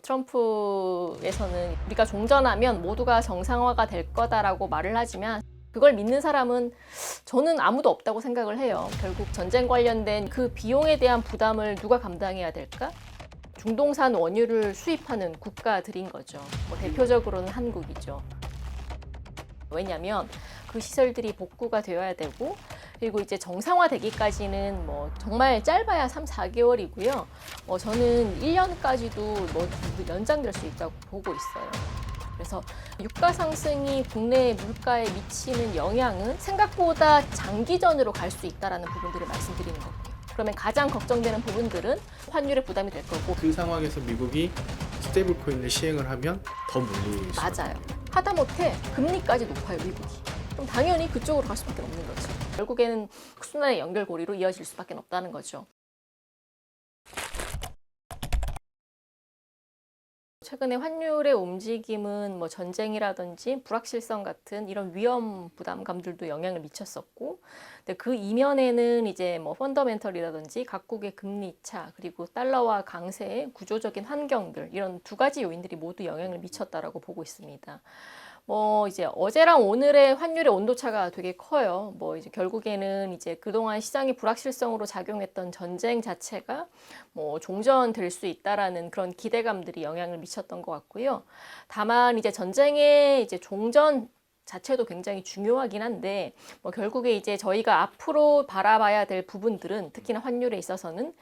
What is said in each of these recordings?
트럼프에서는 우리가 종전하면 모두가 정상화가 될 거다라고 말을 하지만 그걸 믿는 사람은 저는 아무도 없다고 생각을 해요. 결국 전쟁 관련된 그 비용에 대한 부담을 누가 감당해야 될까? 중동산 원유를 수입하는 국가들인 거죠. 대표적으로는 한국이죠. 왜냐하면 그 시설들이 복구가 되어야 되고 그리고 이제 정상화되기까지는 정말 짧아야 3, 4개월이고요. 저는 1년까지도 연장될 수 있다고 보고 있어요. 그래서 유가 상승이 국내 물가에 미치는 영향은 생각보다 장기전으로 갈 수 있다는 부분들을 말씀드리는 거고요. 그러면 가장 걱정되는 부분들은 환율의 부담이 될 거고. 그 상황에서 미국이 스테이블 코인을 시행을 하면 더 물릴 수 맞아요. 하다못해 금리까지 높아요, 미국이. 그럼 당연히 그쪽으로 갈 수밖에 없는 거죠. 결국에는 순환의 연결고리로 이어질 수밖에 없다는 거죠. 최근에 환율의 움직임은 전쟁이라든지 불확실성 같은 이런 위험 부담감들도 영향을 미쳤었고, 근데 그 이면에는 이제 펀더멘털이라든지 각국의 금리 차 그리고 달러와 강세의 구조적인 환경들 이런 두 가지 요인들이 모두 영향을 미쳤다라고 보고 있습니다. 이제 어제랑 오늘의 환율의 온도차가 되게 커요. 이제 결국에는 이제 그동안 시장의 불확실성으로 작용했던 전쟁 자체가 종전될 수 있다라는 그런 기대감들이 영향을 미쳤던 것 같고요. 다만 이제 전쟁의 이제 종전 자체도 굉장히 중요하긴 한데 결국에 이제 저희가 앞으로 바라봐야 될 부분들은 특히나 환율에 있어서는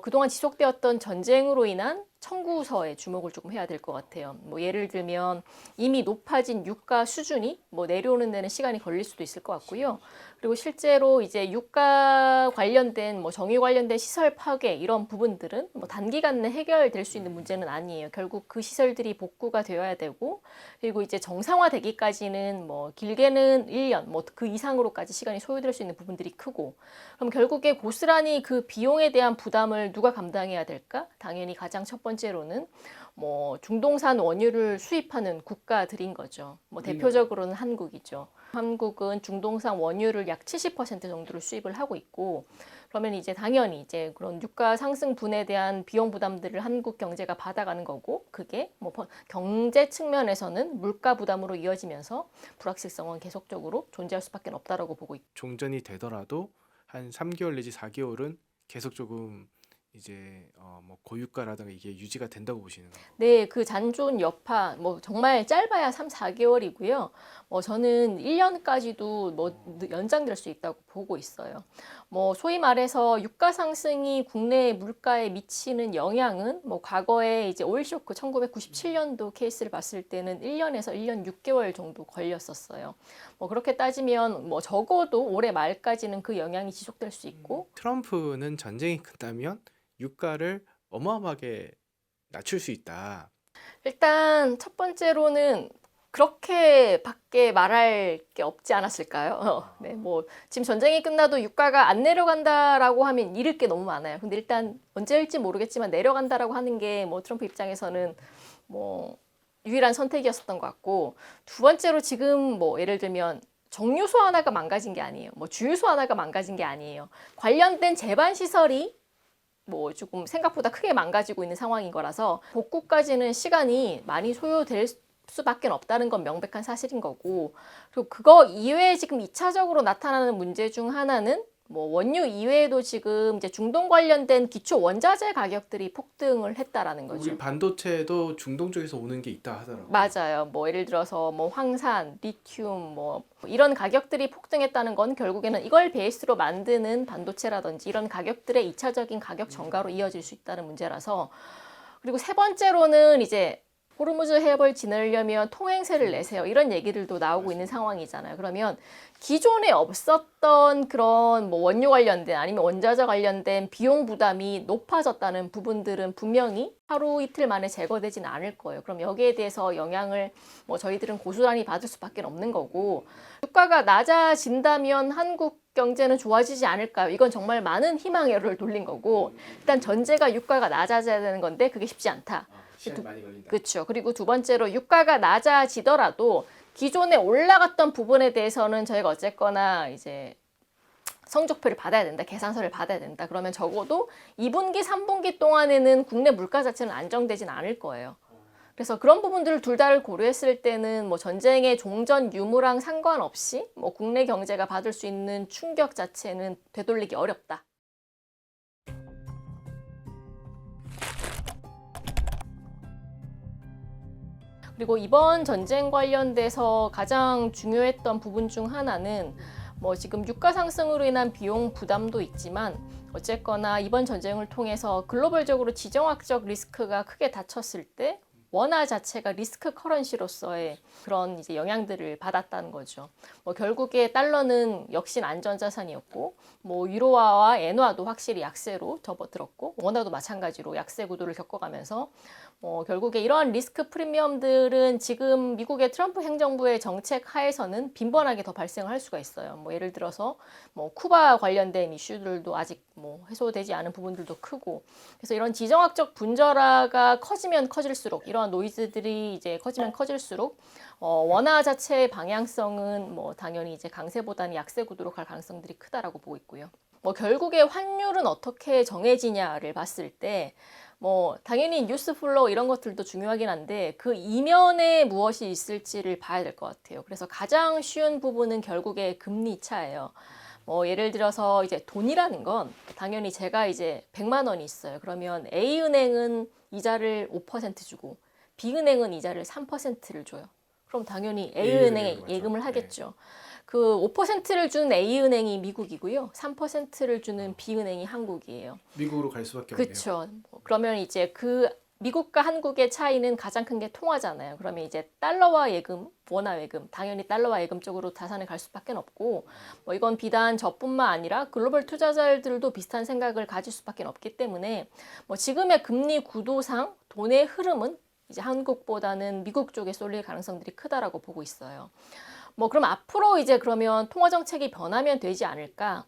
그동안 지속되었던 전쟁으로 인한 청구서에 주목을 조금 해야 될 것 같아요. 예를 들면 이미 높아진 유가 수준이 내려오는 데는 시간이 걸릴 수도 있을 것 같고요. 그리고 실제로 이제 유가 관련된 정유 관련된 시설 파괴 이런 부분들은 단기간 내 해결될 수 있는 문제는 아니에요. 결국 그 시설들이 복구가 되어야 되고 그리고 이제 정상화되기까지는 길게는 1년 그 이상으로까지 시간이 소요될 수 있는 부분들이 크고 그럼 결국에 고스란히 그 비용에 대한 부담을 누가 감당해야 될까? 당연히 가장 첫 번째로는 중동산 원유를 수입하는 국가들인 거죠. 대표적으로는 한국이죠. 한국은 중동산 원유를 약 70% 정도를 수입을 하고 있고 그러면 이제 당연히 이제 그런 유가 상승분에 대한 비용 부담들을 한국 경제가 받아가는 거고 그게 경제 측면에서는 물가 부담으로 이어지면서 불확실성은 계속적으로 존재할 수밖에 없다라고 보고 있죠. 종전이 되더라도 한 3개월 내지 4개월은 계속 조금 이제 고유가라든가 이게 유지가 된다고 보시는 거예요? 네, 그 잔존 여파 정말 짧아야 3, 4개월이고요. 저는 1년까지도 연장될 수 있다고 보고 있어요. 소위 말해서 유가 상승이 국내 물가에 미치는 영향은 과거에 이제 오일 쇼크 1997년도 케이스를 봤을 때는 1년에서 1년 6개월 정도 걸렸었어요. 그렇게 따지면 적어도 올해 말까지는 그 영향이 지속될 수 있고 트럼프는 전쟁이 끝나면 유가를 어마어마하게 낮출 수 있다. 일단 첫 번째로는 그렇게밖에 말할 게 없지 않았을까요? 네, 지금 전쟁이 끝나도 유가가 안 내려간다라고 하면 잃을 게 너무 많아요. 근데 일단 언제일지 모르겠지만 내려간다라고 하는 게 트럼프 입장에서는 유일한 선택이었었던 것 같고 두 번째로 지금 예를 들면 정유소 하나가 망가진 게 아니에요. 주유소 하나가 망가진 게 아니에요. 관련된 제반 시설이 조금 생각보다 크게 망가지고 있는 상황인 거라서 복구까지는 시간이 많이 소요될 수밖에 없다는 건 명백한 사실인 거고 그리고 그거 이외에 지금 2차적으로 나타나는 문제 중 하나는 원유 이외에도 지금 이제 중동 관련된 기초 원자재 가격들이 폭등을 했다라는 거죠. 우리 반도체도 중동 쪽에서 오는 게 있다 하더라고요. 맞아요. 예를 들어서 황산, 리튬 이런 가격들이 폭등했다는 건 결국에는 이걸 베이스로 만드는 반도체라든지 이런 가격들의 2차적인 가격 전가로 이어질 수 있다는 문제라서 그리고 세 번째로는 이제 호르무즈 해협을 지나려면 통행세를 내세요. 이런 얘기들도 나오고 있는 상황이잖아요. 그러면 기존에 없었던 그런 원유 관련된 아니면 원자재 관련된 비용 부담이 높아졌다는 부분들은 분명히 하루 이틀 만에 제거되지는 않을 거예요. 그럼 여기에 대해서 영향을 저희들은 고스란히 받을 수밖에 없는 거고 유가가 낮아진다면 한국 경제는 좋아지지 않을까요? 이건 정말 많은 희망을 돌린 거고 일단 전제가 유가가 낮아져야 되는 건데 그게 쉽지 않다. 시간이 많이 걸린다. 그렇죠. 그리고 두 번째로 유가가 낮아지더라도 기존에 올라갔던 부분에 대해서는 저희가 어쨌거나 이제 성적표를 받아야 된다, 계산서를 받아야 된다. 그러면 적어도 2분기, 3분기 동안에는 국내 물가 자체는 안정되진 않을 거예요. 그래서 그런 부분들을 둘 다를 고려했을 때는 뭐 전쟁의 종전 유무랑 상관없이 뭐 국내 경제가 받을 수 있는 충격 자체는 되돌리기 어렵다. 그리고 이번 전쟁 관련돼서 가장 중요했던 부분 중 하나는 뭐 지금 유가 상승으로 인한 비용 부담도 있지만 어쨌거나 이번 전쟁을 통해서 글로벌적으로 지정학적 리스크가 크게 닥쳤을 때 원화 자체가 리스크 커런시로서의 그런 이제 영향들을 받았다는 거죠. 뭐 결국에 달러는 역시 안전자산이었고, 뭐 유로화와 엔화도 확실히 약세로 접어들었고, 원화도 마찬가지로 약세 구도를 겪어가면서 결국에 이러한 리스크 프리미엄들은 지금 미국의 트럼프 행정부의 정책 하에서는 빈번하게 더 발생할 수가 있어요. 뭐 예를 들어서 뭐 쿠바 관련된 이슈들도 아직 뭐 해소되지 않은 부분들도 크고, 그래서 이런 지정학적 분절화가 커지면 커질수록 이러한 노이즈들이 이제 커지면 커질수록 원화 자체의 방향성은 뭐 당연히 이제 강세보다는 약세 구도로 갈 가능성들이 크다라고 보고 있고요. 뭐 결국에 환율은 어떻게 정해지냐를 봤을 때 뭐 당연히 뉴스 플로우 이런 것들도 중요하긴 한데 그 이면에 무엇이 있을지를 봐야 될 것 같아요. 그래서 가장 쉬운 부분은 결국에 금리 차예요. 뭐 예를 들어서 이제 돈이라는 건 당연히 제가 이제 100만 원이 있어요. 그러면 A은행은 이자를 5% 주고 B은행은 이자를 3%를 줘요. 그럼 당연히 A은행에 예금을 하겠죠. 그 5%를 주는 A은행이 미국이고요. 3%를 주는 B은행이 한국이에요. 미국으로 갈 수밖에 없네요. 그렇죠. 그러면 이제 그 미국과 한국의 차이는 가장 큰 게 통화잖아요. 그러면 이제 달러와 예금, 원화 예금, 당연히 달러와 예금 쪽으로 자산을 갈 수밖에 없고, 뭐 이건 비단 저뿐만 아니라 글로벌 투자자들도 비슷한 생각을 가질 수밖에 없기 때문에 뭐 지금의 금리 구도상 돈의 흐름은 이제 한국보다는 미국 쪽에 쏠릴 가능성들이 크다라고 보고 있어요. 뭐 그럼 앞으로 이제 그러면 통화 정책이 변하면 되지 않을까?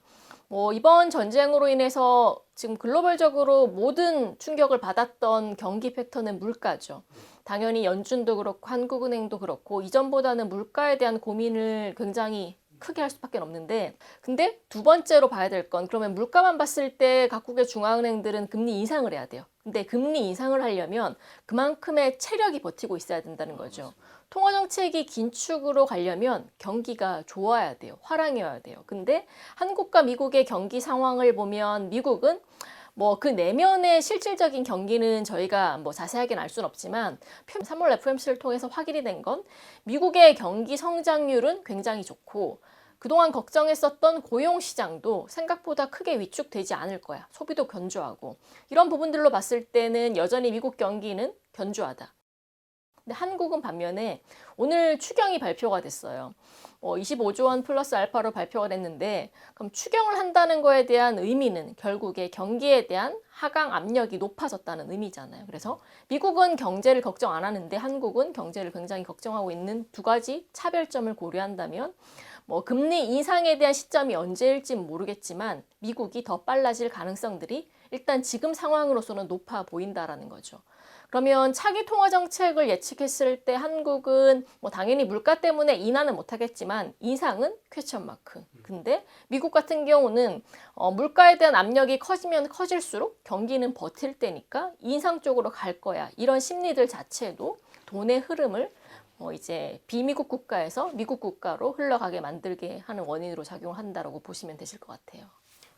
뭐 이번 전쟁으로 인해서 지금 글로벌적으로 모든 충격을 받았던 경기 패턴은 물가죠. 당연히 연준도 그렇고 한국은행도 그렇고 이전보다는 물가에 대한 고민을 굉장히 크게 할 수밖에 없는데, 근데 두 번째로 봐야 될 건 그러면 물가만 봤을 때 각국의 중앙은행들은 금리 인상을 해야 돼요. 근데 금리 인상을 하려면 그만큼의 체력이 버티고 있어야 된다는 거죠. 통화 정책이 긴축으로 가려면 경기가 좋아야 돼요. 화랑이어야 돼요. 근데 한국과 미국의 경기 상황을 보면 미국은 뭐 그 내면의 실질적인 경기는 저희가 뭐 자세하게는 알 수는 없지만 3월 FOMC를 통해서 확인이 된 건 미국의 경기 성장률은 굉장히 좋고 그동안 걱정했었던 고용 시장도 생각보다 크게 위축되지 않을 거야. 소비도 견조하고 이런 부분들로 봤을 때는 여전히 미국 경기는 견조하다. 근데 한국은 반면에 오늘 추경이 발표가 됐어요. 25조 원 플러스 알파로 발표가 됐는데 그럼 추경을 한다는 거에 대한 의미는 결국에 경기에 대한 하강 압력이 높아졌다는 의미잖아요. 그래서 미국은 경제를 걱정 안 하는데 한국은 경제를 굉장히 걱정하고 있는 두 가지 차별점을 고려한다면 뭐 금리 인상에 대한 시점이 언제일진 모르겠지만 미국이 더 빨라질 가능성들이 일단 지금 상황으로서는 높아 보인다라는 거죠. 그러면 차기 통화 정책을 예측했을 때 한국은 뭐 당연히 물가 때문에 인하는 못하겠지만 인상은 퀘스천 마크. 근데 미국 같은 경우는 물가에 대한 압력이 커지면 커질수록 경기는 버틸 때니까 인상 쪽으로 갈 거야. 이런 심리들 자체도 돈의 흐름을 이제 비미국 국가에서 미국 국가로 흘러가게 만들게 하는 원인으로 작용한다라고 보시면 되실 것 같아요.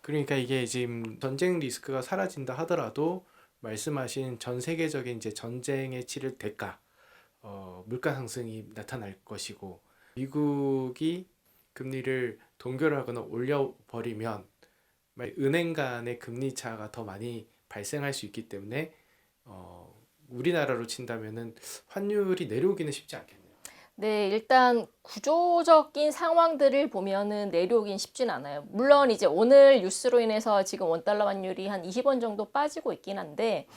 그러니까 이게 지금 전쟁 리스크가 사라진다 하더라도 말씀하신 전 세계적인 이제 전쟁에 치를 대가, 물가 상승이 나타날 것이고 미국이 금리를 동결하거나 올려버리면 은행 간의 금리 차가 더 많이 발생할 수 있기 때문에 우리나라로 친다면은 환율이 내려오기는 쉽지 않겠네요. 네, 일단 구조적인 상황들을 보면은 내려오긴 쉽진 않아요. 물론 이제 오늘 뉴스로 인해서 지금 원달러 환율이 한 20원 정도 빠지고 있긴 한데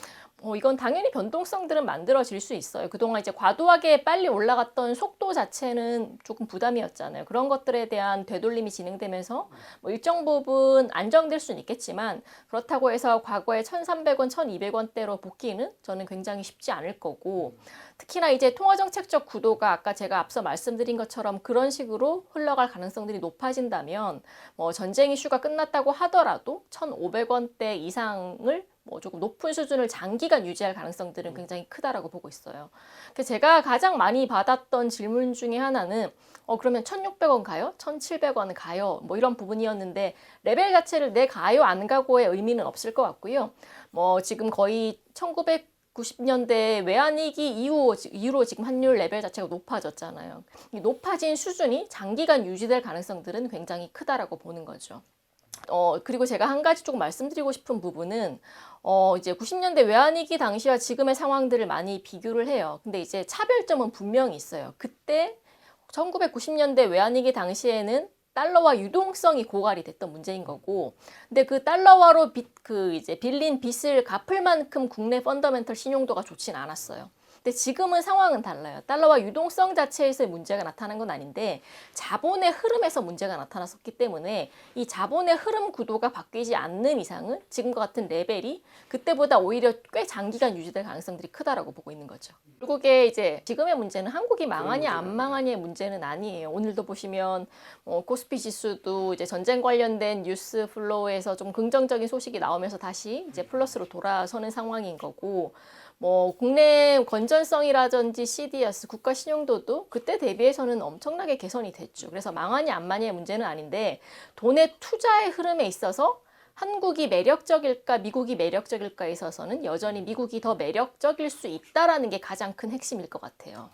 이건 당연히 변동성들은 만들어질 수 있어요. 그동안 이제 과도하게 빨리 올라갔던 속도 자체는 조금 부담이었잖아요. 그런 것들에 대한 되돌림이 진행되면서 뭐 일정 부분 안정될 수는 있겠지만 그렇다고 해서 과거에 1,300원, 1,200원대로 복귀는 저는 굉장히 쉽지 않을 거고 특히나 이제 통화정책적 구도가 아까 제가 앞서 말씀드린 것처럼 그런 식으로 흘러갈 가능성들이 높아진다면 뭐 전쟁 이슈가 끝났다고 하더라도 1,500원대 이상을 뭐 조금 높은 수준을 장기간 유지할 가능성들은 굉장히 크다라고 보고 있어요. 그래서 제가 가장 많이 받았던 질문 중에 하나는 그러면 1,600원 가요? 1,700원 가요? 뭐 이런 부분이었는데 레벨 자체를 내 가요 안 가고의 의미는 없을 것 같고요. 뭐 지금 거의 1990년대 외환위기 이후로 지금 환율 레벨 자체가 높아졌잖아요. 이 높아진 수준이 장기간 유지될 가능성들은 굉장히 크다라고 보는 거죠. 그리고 제가 한 가지 조금 말씀드리고 싶은 부분은 이제 90년대 외환위기 당시와 지금의 상황들을 많이 비교를 해요. 근데 이제 차별점은 분명히 있어요. 그때 1990년대 외환위기 당시에는 달러와 유동성이 고갈이 됐던 문제인 거고, 근데 그 달러화로 이제 빌린 빚을 갚을 만큼 국내 펀더멘털 신용도가 좋진 않았어요. 근데 지금은 상황은 달라요. 달러와 유동성 자체에서의 문제가 나타난 건 아닌데 자본의 흐름에서 문제가 나타났었기 때문에 이 자본의 흐름 구도가 바뀌지 않는 이상은 지금과 같은 레벨이 그때보다 오히려 꽤 장기간 유지될 가능성들이 크다라고 보고 있는 거죠. 결국에 이제 지금의 문제는 한국이 망하냐 안 망하냐의 문제는 아니에요. 오늘도 보시면 코스피 지수도 이제 전쟁 관련된 뉴스 플로우에서 좀 긍정적인 소식이 나오면서 다시 이제 플러스로 돌아서는 상황인 거고 뭐 국내 건전성이라든지 CDS 국가 신용도도 그때 대비해서는 엄청나게 개선이 됐죠. 그래서 망하냐 안 망하냐의 문제는 아닌데 돈의 투자의 흐름에 있어서 한국이 매력적일까 미국이 매력적일까에 있어서는 여전히 미국이 더 매력적일 수 있다라는 게 가장 큰 핵심일 것 같아요.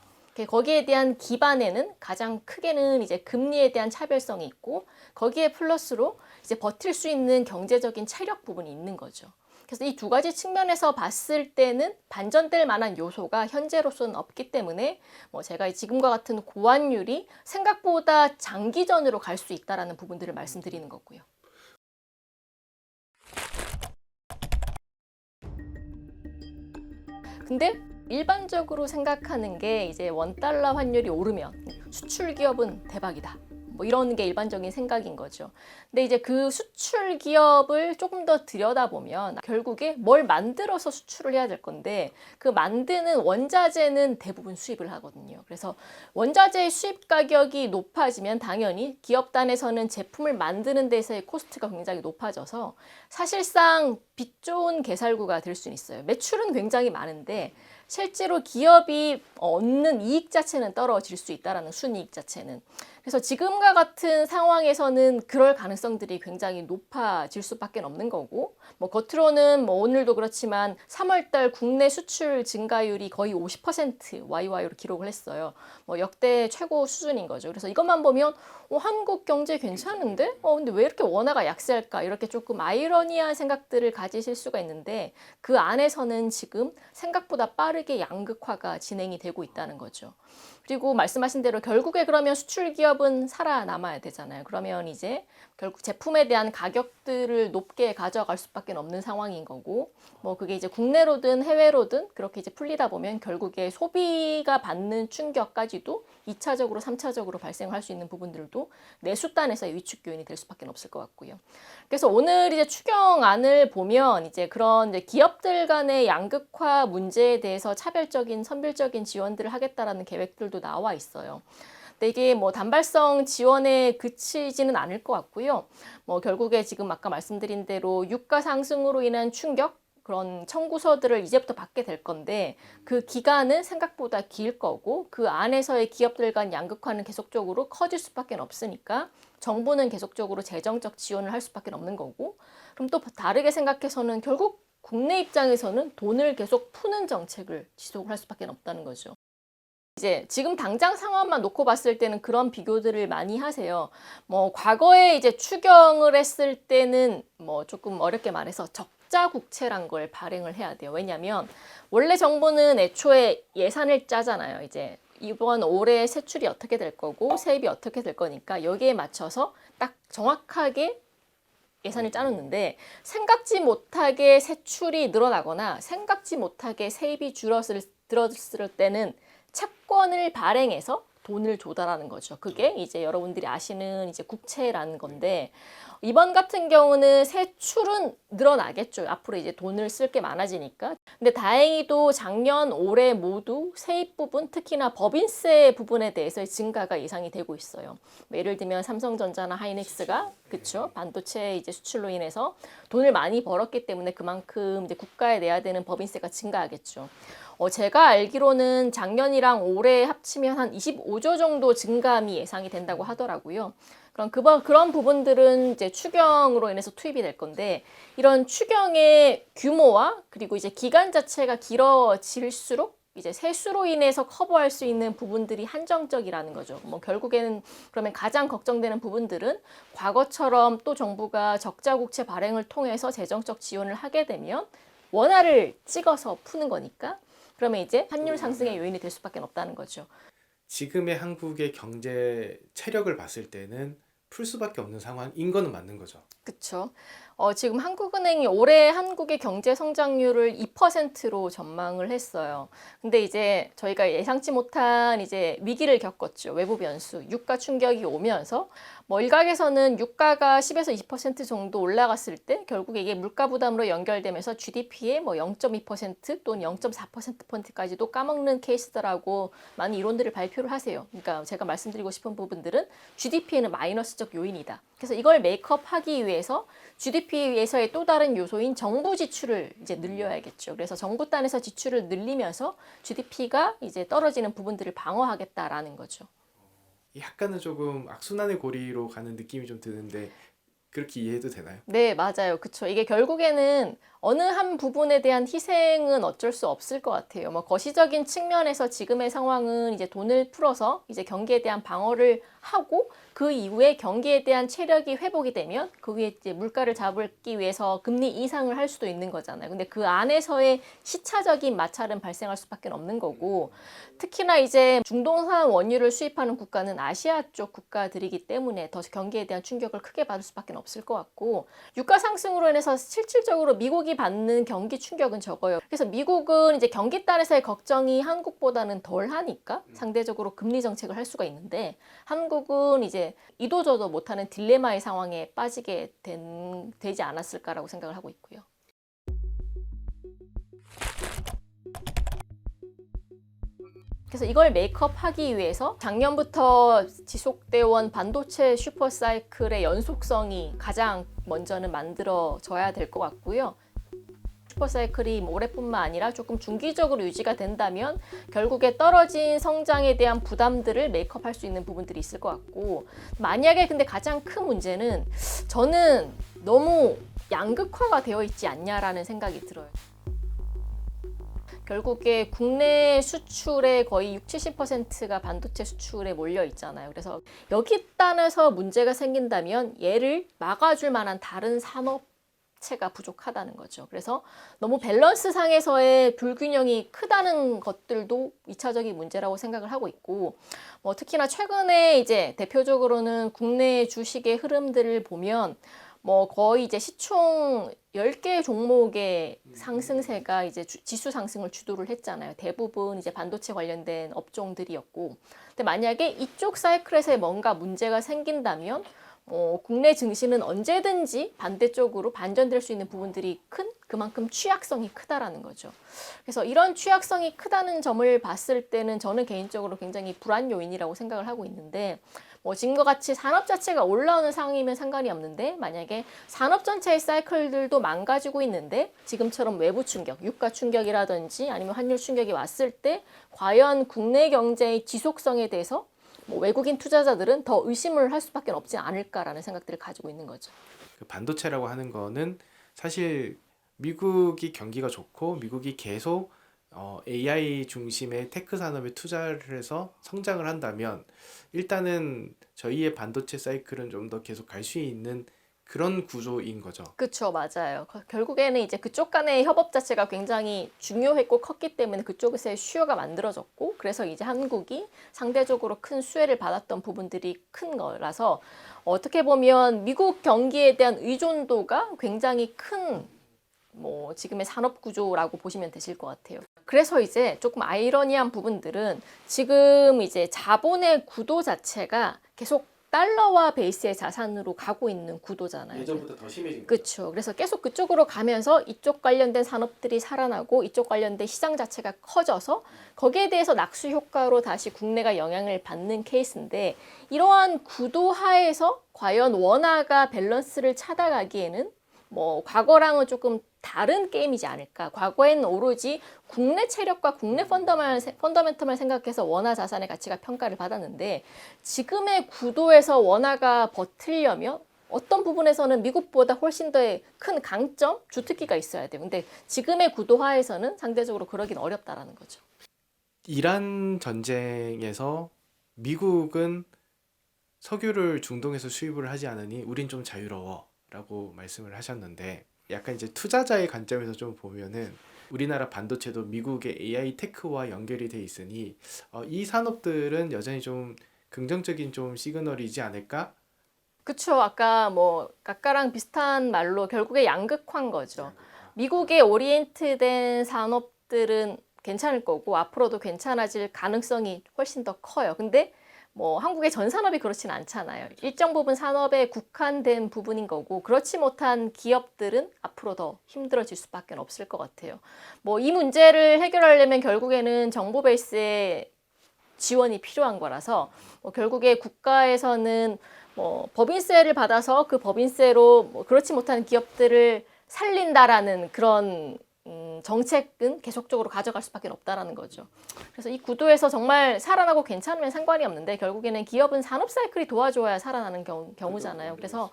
거기에 대한 기반에는 가장 크게는 이제 금리에 대한 차별성이 있고 거기에 플러스로 이제 버틸 수 있는 경제적인 체력 부분이 있는 거죠. 그래서 이 두 가지 측면에서 봤을 때는 반전될 만한 요소가 현재로서는 없기 때문에 뭐 제가 지금과 같은 고환율이 생각보다 장기전으로 갈 수 있다라는 부분들을 말씀드리는 거고요. 근데 일반적으로 생각하는 게 이제 원달러 환율이 오르면 수출 기업은 대박이다. 뭐 이런 게 일반적인 생각인 거죠. 근데 이제 그 수출 기업을 조금 더 들여다보면 결국에 뭘 만들어서 수출을 해야 될 건데 그 만드는 원자재는 대부분 수입을 하거든요. 그래서 원자재의 수입 가격이 높아지면 당연히 기업단에서는 제품을 만드는 데서의 코스트가 굉장히 높아져서 사실상 빚 좋은 개살구가 될 수는 있어요. 매출은 굉장히 많은데 실제로 기업이 얻는 이익 자체는 떨어질 수 있다라는 순이익 자체는. 그래서 지금과 같은 상황에서는 그럴 가능성들이 굉장히 높아질 수밖에 없는 거고 뭐 겉으로는 뭐 오늘도 그렇지만 3월달 국내 수출 증가율이 거의 50% YY로 기록을 했어요. 뭐 역대 최고 수준인 거죠. 그래서 이것만 보면 한국 경제 괜찮은데? 근데 왜 이렇게 원화가 약세할까? 이렇게 조금 아이러니한 생각들을 가지실 수가 있는데 그 안에서는 지금 생각보다 빠르게 양극화가 진행이 되고 있다는 거죠. 그리고 말씀하신 대로 결국에 그러면 수출 기업은 살아남아야 되잖아요. 그러면 이제 결국 제품에 대한 가격들을 높게 가져갈 수밖에 없는 상황인 거고 뭐 그게 이제 국내로든 해외로든 그렇게 이제 풀리다 보면 결국에 소비가 받는 충격까지도 2차적으로 3차적으로 발생할 수 있는 부분들도 내수단에서의 위축 요인이 될 수밖에 없을 것 같고요. 그래서 오늘 이제 추경안을 보면 이제 그런 이제 기업들 간의 양극화 문제에 대해서 차별적인 선별적인 지원들을 하겠다라는 계획들도 나와 있어요. 근데 이게 뭐 단발성 지원에 그치지는 않을 것 같고요. 뭐 결국에 지금 아까 말씀드린 대로 유가 상승으로 인한 충격 그런 청구서들을 이제부터 받게 될 건데 그 기간은 생각보다 길 거고 그 안에서의 기업들 간 양극화는 계속적으로 커질 수밖에 없으니까 정부는 계속적으로 재정적 지원을 할 수밖에 없는 거고 그럼 또 다르게 생각해서는 결국 국내 입장에서는 돈을 계속 푸는 정책을 지속을 할 수밖에 없다는 거죠. 이제 지금 당장 상황만 놓고 봤을 때는 그런 비교들을 많이 하세요. 뭐 과거에 이제 추경을 했을 때는 뭐 조금 어렵게 말해서 적자 국채란 걸 발행을 해야 돼요. 왜냐하면 원래 정부는 애초에 예산을 짜잖아요. 이제 이번 올해 세출이 어떻게 될 거고 세입이 어떻게 될 거니까 여기에 맞춰서 딱 정확하게 예산을 짜놓는데 생각지 못하게 세출이 늘어나거나 생각지 못하게 세입이 줄었을 때는 채권을 발행해서 돈을 조달하는 거죠. 그게 이제 여러분들이 아시는 이제 국채라는 건데 이번 같은 경우는 세출은 늘어나겠죠. 앞으로 이제 돈을 쓸 게 많아지니까. 근데 다행히도 작년, 올해 모두 세입 부분, 특히나 법인세 부분에 대해서의 증가가 예상이 되고 있어요. 뭐 예를 들면 삼성전자나 하이닉스가 그쵸 반도체 이제 수출로 인해서 돈을 많이 벌었기 때문에 그만큼 이제 국가에 내야 되는 법인세가 증가하겠죠. 제가 알기로는 작년이랑 올해 합치면 한 25조 정도 증감이 예상이 된다고 하더라고요. 그런 부분들은 이제 추경으로 인해서 투입이 될 건데 이런 추경의 규모와 그리고 이제 기간 자체가 길어질수록 이제 세수로 인해서 커버할 수 있는 부분들이 한정적이라는 거죠. 뭐 결국에는 그러면 가장 걱정되는 부분들은 과거처럼 또 정부가 적자 국채 발행을 통해서 재정적 지원을 하게 되면 원화를 찍어서 푸는 거니까 그러면 이제 환율 상승의 요인이 될 수밖에 없다는 거죠. 지금의 한국의 경제 체력을 봤을 때는 풀 수밖에 없는 상황인 거는 맞는 거죠. 그렇죠. 지금 한국은행이 올해 한국의 경제 성장률을 2%로 전망을 했어요. 근데 이제 저희가 예상치 못한 이제 위기를 겪었죠. 외부 변수, 유가 충격이 오면서 뭐 일각에서는 유가가 10에서 2% 정도 올라갔을 때 결국에 이게 물가 부담으로 연결되면서 GDP의 뭐 0.2% 또는 0.4%포인트까지도 까먹는 케이스더라고 많은 이론들을 발표를 하세요. 그러니까 제가 말씀드리고 싶은 부분들은 GDP에는 마이너스적 요인이다. 그래서 이걸 메이크업하기 위해서 GDP에서의 또 다른 요소인 정부 지출을 이제 늘려야겠죠. 그래서 정부 단에서 지출을 늘리면서 GDP가 이제 떨어지는 부분들을 방어하겠다라는 거죠. 약간은 조금 악순환의 고리로 가는 느낌이 좀 드는데 그렇게 이해해도 되나요? 네, 맞아요. 그쵸. 이게 결국에는 어느 한 부분에 대한 희생은 어쩔 수 없을 것 같아요. 뭐 거시적인 측면에서 지금의 상황은 이제 돈을 풀어서 이제 경기에 대한 방어를 하고 그 이후에 경기에 대한 체력이 회복이 되면 그 위에 이제 물가를 잡기 위해서 금리 인상을 할 수도 있는 거잖아요. 근데 그 안에서의 시차적인 마찰은 발생할 수밖에 없는 거고 특히나 이제 중동산 원유를 수입하는 국가는 아시아 쪽 국가들이기 때문에 더 경기에 대한 충격을 크게 받을 수밖에 없을 것 같고 유가 상승으로 인해서 실질적으로 미국이 받는 경기 충격은 적어요. 그래서 미국은 이제 경기 단에서의 걱정이 한국보다는 덜 하니까 상대적으로 금리 정책을 할 수가 있는데 한국은 이제 이도저도 못하는 딜레마의 상황에 빠지게 되지 않았을까라고 생각을 하고 있고요. 그래서 이걸 메이크업하기 위해서 작년부터 지속되어 온 반도체 슈퍼사이클의 연속성이 가장 먼저는 만들어져야 될 것 같고요. 슈퍼사이클이 올해뿐만 아니라 조금 중기적으로 유지가 된다면 결국에 떨어진 성장에 대한 부담들을 메이크업할 수 있는 부분들이 있을 것 같고 만약에 근데 가장 큰 문제는 저는 너무 양극화가 되어 있지 않냐라는 생각이 들어요. 결국에 국내 수출의 거의 60-70%가 반도체 수출에 몰려 있잖아요. 그래서 여기 단에서 문제가 생긴다면 얘를 막아줄 만한 다른 산업체가 부족하다는 거죠. 그래서 너무 밸런스 상에서의 불균형이 크다는 것들도 2차적인 문제라고 생각을 하고 있고 뭐 특히나 최근에 이제 대표적으로는 국내 주식의 흐름들을 보면 뭐 거의 이제 시총 10개 종목의 상승세가 이제 지수 상승을 주도를 했잖아요. 대부분 이제 반도체 관련된 업종들이었고. 근데 만약에 이쪽 사이클에서 뭔가 문제가 생긴다면 국내 증시는 언제든지 반대쪽으로 반전될 수 있는 부분들이 그만큼 취약성이 크다라는 거죠. 그래서 이런 취약성이 크다는 점을 봤을 때는 저는 개인적으로 굉장히 불안 요인이라고 생각을 하고 있는데 지금과 같이 산업 자체가 올라오는 상황이면 상관이 없는데 만약에 산업 전체의 사이클들도 망가지고 있는데 지금처럼 외부 충격, 유가 충격이라든지 아니면 환율 충격이 왔을 때 과연 국내 경제의 지속성에 대해서 외국인 투자자들은 더 의심을 할 수밖에 없지 않을까라는 생각들을 가지고 있는 거죠. 그 반도체라고 하는 거는 사실 미국이 경기가 좋고 미국이 계속 AI 중심의 테크 산업에 투자를 해서 성장을 한다면 일단은 저희의 반도체 사이클은 좀 더 계속 갈 수 있는 그런 구조인 거죠. 그쵸, 맞아요. 결국에는 이제 그쪽 간의 협업 자체가 굉장히 중요했고 컸기 때문에 그쪽에서의 수요가 만들어졌고, 그래서 이제 한국이 상대적으로 큰 수혜를 받았던 부분들이 큰 거라서, 어떻게 보면 미국 경기에 대한 의존도가 굉장히 큰 뭐 지금의 산업 구조라고 보시면 되실 것 같아요. 그래서 이제 조금 아이러니한 부분들은 지금 이제 자본의 구도 자체가 계속 달러화 베이스의 자산으로 가고 있는 구도잖아요. 예전보다 더 심해진 거죠. 그렇죠. 그래서 계속 그쪽으로 가면서 이쪽 관련된 산업들이 살아나고 이쪽 관련된 시장 자체가 커져서 거기에 대해서 낙수 효과로 다시 국내가 영향을 받는 케이스인데, 이러한 구도 하에서 과연 원화가 밸런스를 찾아가기에는 뭐 과거랑은 조금 다른 게임이지 않을까. 과거에는 오로지 국내 체력과 국내 펀더멘텀을 생각해서 원화 자산의 가치가 평가를 받았는데, 지금의 구도에서 원화가 버틸려면 어떤 부분에서는 미국보다 훨씬 더 큰 강점, 주특기가 있어야 돼요. 근데 지금의 구도화에서는 상대적으로 그러긴 어렵다라는 거죠. 이란 전쟁에서 미국은 석유를 중동에서 수입을 하지 않으니 우린 좀 자유로워라고 말씀을 하셨는데, 약간 이제 투자자의 관점에서 좀 보면은 우리나라 반도체도 미국의 AI 테크와 연결이 돼 있으니 이 산업들은 여전히 좀 긍정적인 좀 시그널이지 않을까? 그쵸. 아까 뭐 아까랑 비슷한 말로 결국에 양극화인 거죠. 미국의 오리엔트된 산업들은 괜찮을 거고 앞으로도 괜찮아질 가능성이 훨씬 더 커요. 근데 뭐 한국의 전 산업이 그렇진 않잖아요. 일정 부분 산업에 국한된 부분인 거고, 그렇지 못한 기업들은 앞으로 더 힘들어질 수밖에 없을 것 같아요. 뭐 이 문제를 해결하려면 결국에는 정보 베이스의 지원이 필요한 거라서, 뭐 결국에 국가에서는 뭐 법인세를 받아서 그 법인세로 뭐 그렇지 못한 기업들을 살린다라는 그런 정책은 계속적으로 가져갈 수밖에 없다라는 거죠. 그래서 이 구도에서 정말 살아나고 괜찮으면 상관이 없는데, 결국에는 기업은 산업 사이클이 도와줘야 살아나는 경우잖아요. 그래서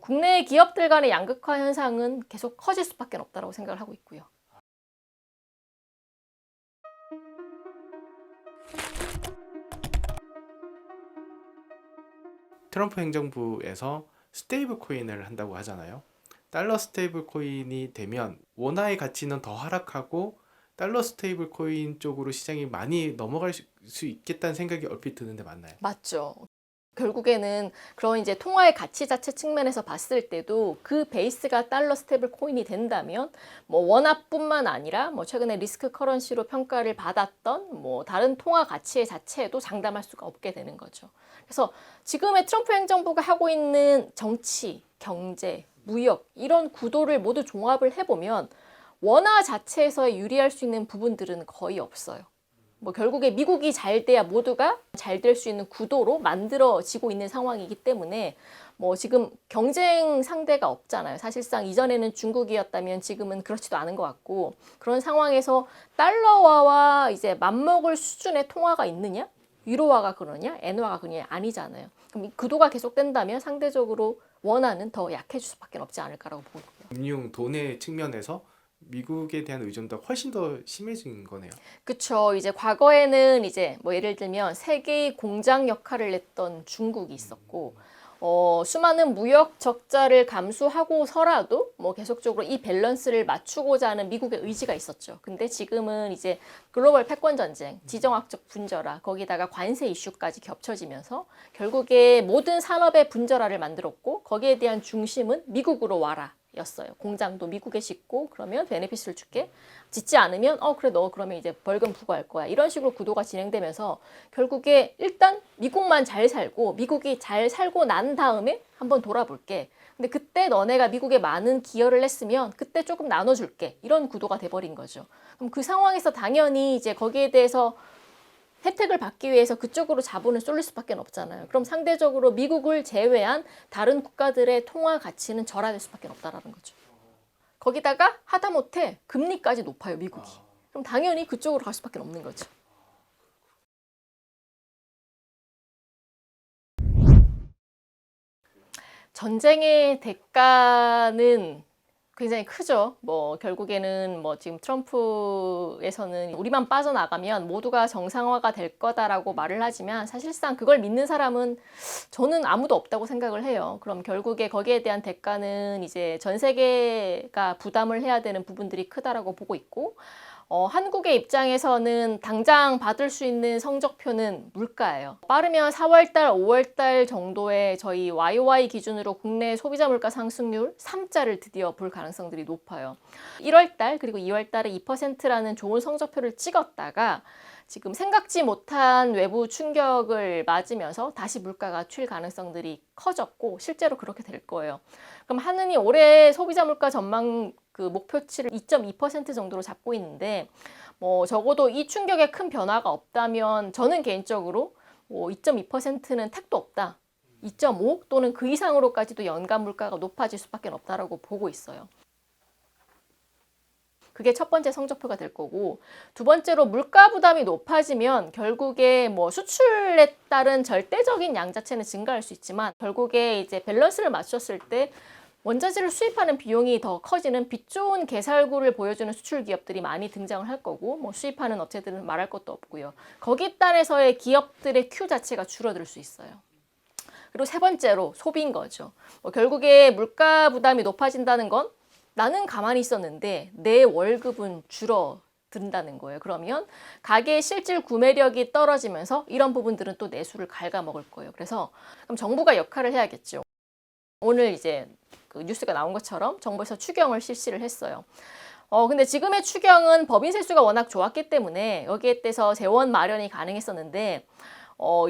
국내 기업들 간의 양극화 현상은 계속 커질 수밖에 없다라고 생각을 하고 있고요. 트럼프 행정부에서 스테이블 코인을 한다고 하잖아요. 달러 스테이블 코인이 되면 원화의 가치는 더 하락하고 달러 스테이블 코인 쪽으로 시장이 많이 넘어갈 수 있겠다는 생각이 얼핏 드는데 맞나요? 맞죠. 결국에는 그런 이제 통화의 가치 자체 측면에서 봤을 때도 그 베이스가 달러 스테이블 코인이 된다면 뭐 원화뿐만 아니라 뭐 최근에 리스크 커런시로 평가를 받았던 뭐 다른 통화 가치의 자체에도 장담할 수가 없게 되는 거죠. 그래서 지금의 트럼프 행정부가 하고 있는 정치, 경제, 무역 이런 구도를 모두 종합을 해보면 원화 자체에서 유리할 수 있는 부분들은 거의 없어요. 뭐 결국에 미국이 잘 돼야 모두가 잘 될 수 있는 구도로 만들어지고 있는 상황이기 때문에 뭐 지금 경쟁 상대가 없잖아요. 사실상 이전에는 중국이었다면 지금은 그렇지도 않은 것 같고, 그런 상황에서 달러화와 이제 맞먹을 수준의 통화가 있느냐? 유로화가 그러냐? 엔화가 그러냐? 아니잖아요. 그럼 이 구도가 계속된다면 상대적으로 원화는 더 약해질 수밖에 없지 않을까라고 보고요. 금융 돈의 측면에서 미국에 대한 의존도가 훨씬 더 심해진 거네요. 그쵸. 이제 과거에는 이제 뭐 예를 들면 세계의 공장 역할을 했던 중국이 있었고, 수많은 무역 적자를 감수하고서라도 뭐 계속적으로 이 밸런스를 맞추고자 하는 미국의 의지가 있었죠. 근데 지금은 이제 글로벌 패권 전쟁, 지정학적 분절화, 거기다가 관세 이슈까지 겹쳐지면서 결국에 모든 산업의 분절화를 만들었고, 거기에 대한 중심은 미국으로 와라. 였어요. 공장도 미국에 짓고 그러면 베네핏을 줄게. 짓지 않으면 그래 너 그러면 이제 벌금 부과할 거야. 이런 식으로 구도가 진행되면서 결국에 일단 미국만 잘 살고 미국이 잘 살고 난 다음에 한번 돌아볼게. 근데 그때 너네가 미국에 많은 기여를 했으면 그때 조금 나눠줄게. 이런 구도가 돼버린 거죠. 그럼 그 상황에서 당연히 이제 거기에 대해서 혜택을 받기 위해서 그쪽으로 자본을 쏠릴 수밖에 없잖아요. 그럼 상대적으로 미국을 제외한 다른 국가들의 통화 가치는 절하될 수밖에 없다라는 거죠. 거기다가 하다못해 금리까지 높아요, 미국이. 그럼 당연히 그쪽으로 갈 수밖에 없는 거죠. 전쟁의 대가는 굉장히 크죠. 뭐 결국에는 뭐 지금 트럼프에서는 우리만 빠져나가면 모두가 정상화가 될 거다라고 말을 하지만 사실상 그걸 믿는 사람은 저는 아무도 없다고 생각을 해요. 그럼 결국에 거기에 대한 대가는 이제 전 세계가 부담을 해야 되는 부분들이 크다라고 보고 있고 한국의 입장에서는 당장 받을 수 있는 성적표는 물가예요. 빠르면 4월달, 5월달 정도에 저희 YOY 기준으로 국내 소비자 물가 상승률 3자를 드디어 볼 가능성들이 높아요. 1월달 그리고 2월달에 2%라는 좋은 성적표를 찍었다가 지금 생각지 못한 외부 충격을 맞으면서 다시 물가가 튈 가능성들이 커졌고 실제로 그렇게 될 거예요. 그럼 한은이 올해 소비자 물가 전망 그 목표치를 2.2% 정도로 잡고 있는데 뭐 적어도 이 충격에 큰 변화가 없다면 저는 개인적으로 뭐 2.2%는 택도 없다. 2.5 또는 그 이상으로까지도 연간 물가가 높아질 수밖에 없다라고 보고 있어요. 그게 첫 번째 성적표가 될 거고 두 번째로 물가 부담이 높아지면 결국에 뭐 수출에 따른 절대적인 양 자체는 증가할 수 있지만 결국에 이제 밸런스를 맞췄을 때 원자재를 수입하는 비용이 더 커지는 빛 좋은 개살구를 보여주는 수출 기업들이 많이 등장을 할 거고 뭐 수입하는 업체들은 말할 것도 없고요. 거기에 따라서의 기업들의 큐 자체가 줄어들 수 있어요. 그리고 세 번째로 소비인 거죠. 뭐 결국에 물가 부담이 높아진다는 건 나는 가만히 있었는데 내 월급은 줄어든다는 거예요. 그러면 가계의 실질 구매력이 떨어지면서 이런 부분들은 또 내수를 갉아먹을 거예요. 그래서 그럼 정부가 역할을 해야겠죠. 오늘 이제 그 뉴스가 나온 것처럼 정부에서 추경을 실시를 했어요. 근데 지금의 추경은 법인 세수가 워낙 좋았기 때문에 여기에 대해서 재원 마련이 가능했었는데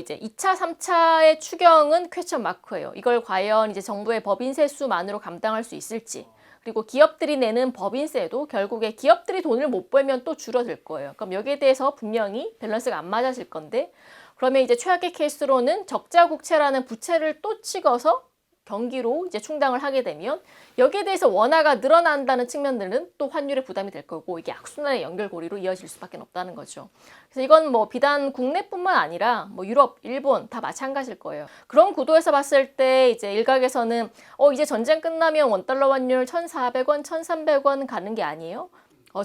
이제 2차, 3차의 추경은 퀘스천 마크예요. 이걸 과연 이제 정부의 법인 세수만으로 감당할 수 있을지. 그리고 기업들이 내는 법인세도 결국에 기업들이 돈을 못 벌면 또 줄어들 거예요. 그럼 여기에 대해서 분명히 밸런스가 안 맞아질 건데 그러면 이제 최악의 케이스로는 적자국채라는 부채를 또 찍어서 경기로 이제 충당을 하게 되면 여기에 대해서 원화가 늘어난다는 측면들은 또 환율의 부담이 될 거고 이게 악순환의 연결고리로 이어질 수밖에 없다는 거죠. 그래서 이건 뭐 비단 국내뿐만 아니라 뭐 유럽, 일본 다 마찬가지일 거예요. 그런 구도에서 봤을 때 이제 일각에서는 이제 전쟁 끝나면 원달러 환율 1,400원, 1,300원 가는 게 아니에요?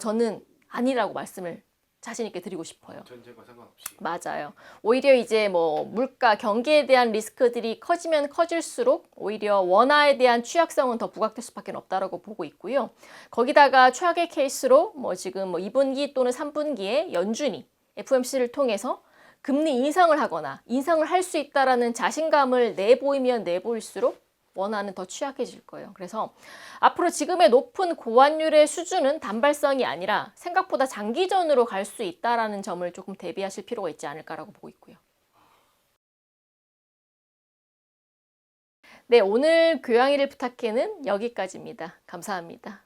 저는 아니라고 말씀을 자신 있게 드리고 싶어요. 전쟁과 상관없이. 맞아요. 오히려 이제 뭐 물가, 경기에 대한 리스크들이 커지면 커질수록 오히려 원화에 대한 취약성은 더 부각될 수밖에 없다라고 보고 있고요. 거기다가 최악의 케이스로 뭐 지금 뭐 2분기 또는 3분기에 연준이 FOMC를 통해서 금리 인상을 하거나 인상을 할 수 있다라는 자신감을 내보이면 내보일수록 원화는 더 취약해질 거예요. 그래서 앞으로 지금의 높은 고환율의 수준은 단발성이 아니라 생각보다 장기전으로 갈 수 있다라는 점을 조금 대비하실 필요가 있지 않을까라고 보고 있고요. 네, 오늘 교양이를 부탁해는 여기까지입니다. 감사합니다.